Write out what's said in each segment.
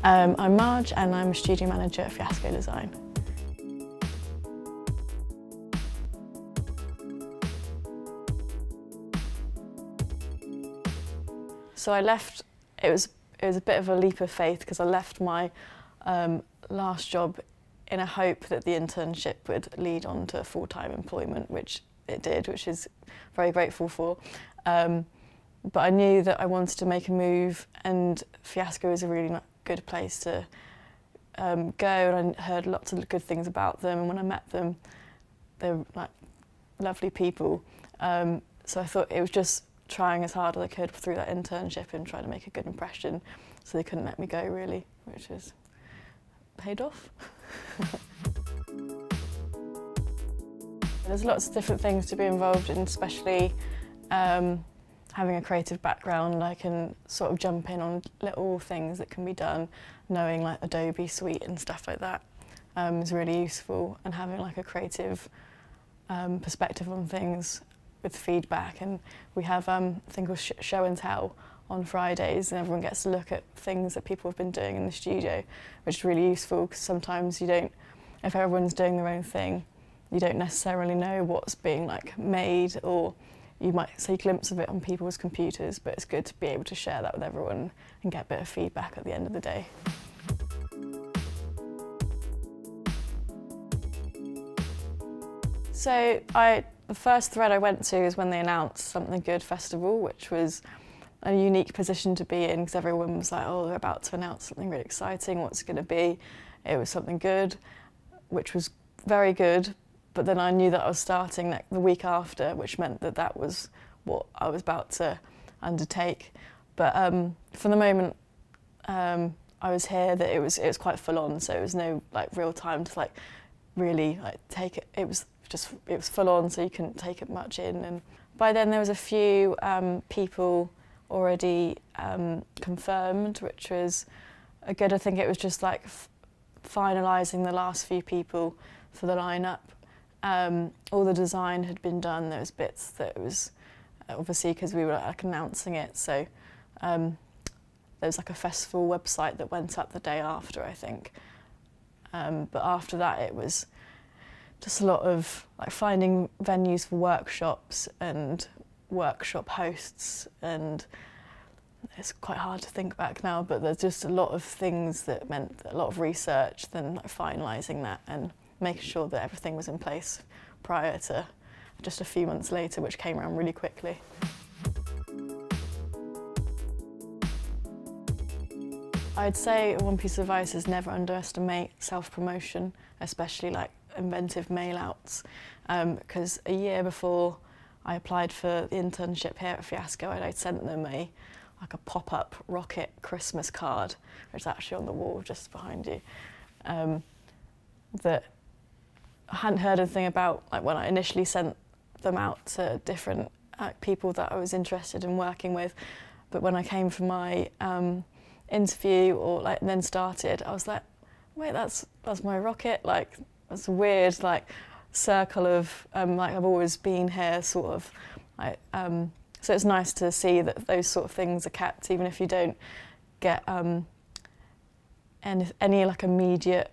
I'm Marj and I'm a studio manager at Fiasco Design. So I left, it was a bit of a leap of faith because I left my last job in a hope that the internship would lead on to full-time employment, which it did, which is very grateful for. But I knew that I wanted to make a move, and Fiasco is a really good place to go, and I heard lots of good things about them, and when I met them, they were like lovely people. So I thought it was just trying as hard as I could through that internship and trying to make a good impression, so they couldn't let me go really, which has paid off. There's lots of different things to be involved in, especially having a creative background. I can sort of jump in on little things that can be done, knowing like Adobe Suite and stuff like that is really useful, and having like a creative perspective on things with feedback. And we have a thing called show and tell on Fridays, and everyone gets to look at things that people have been doing in the studio, which is really useful because sometimes you don't, if everyone's doing their own thing, you don't necessarily know what's being like made, or you might see a glimpse of it on people's computers, but it's good to be able to share that with everyone and get a bit of feedback at the end of the day. So the first thread I went to is when they announced Something Good Festival, which was a unique position to be in because everyone was like, oh, they're about to announce something really exciting, what's it going to be? It was something good, which was very good, but then I knew that I was starting the week after, which meant that that was what I was about to undertake. But for the moment I was here, that it was quite full on, so it was no like real time to like really like take it. It was full on, so you couldn't take it much in. And by then there was a few people already confirmed, which was good. I think it was just like finalising the last few people for the lineup. All the design had been done. There was bits that was obviously because we were like announcing it, so there was like a festival website that went up the day after, I think. But after that it was just a lot of like finding venues for workshops and workshop hosts, and it's quite hard to think back now, but there's just a lot of things that meant a lot of research, then like finalising that and making sure that everything was in place prior to just a few months later, which came around really quickly. I'd say one piece of advice is never underestimate self-promotion, especially like inventive mail-outs, because a year before I applied for the internship here at Fiasco, I'd sent them like a pop-up rocket Christmas card, which is actually on the wall just behind you, that I hadn't heard anything about, like when I initially sent them out to different people that I was interested in working with. But when I came for my interview or like then started, I was like, wait, that's my rocket, like that's a weird like circle of like I've always been here sort of like, so it's nice to see that those sort of things are kept, even if you don't get any like immediate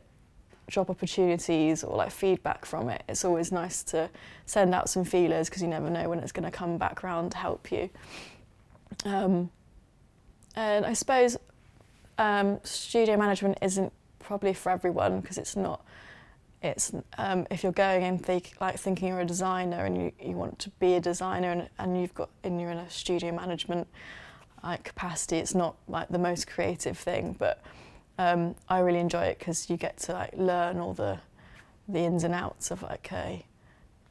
job opportunities or like feedback from it. It's always nice to send out some feelers because you never know when it's going to come back round to help you. And I suppose studio management isn't probably for everyone, because it's not. It's if you're going and thinking you're a designer and you want to be a designer and you're in a studio management like capacity, it's not like the most creative thing, but I really enjoy it because you get to like learn all the ins and outs of like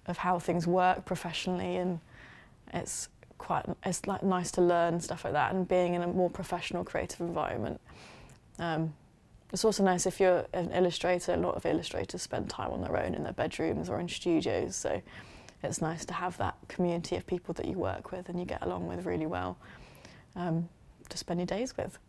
of how things work professionally, and it's like nice to learn stuff like that, and being in a more professional creative environment. It's also nice if you're an illustrator. A lot of illustrators spend time on their own in their bedrooms or in studios, so it's nice to have that community of people that you work with and you get along with really well to spend your days with.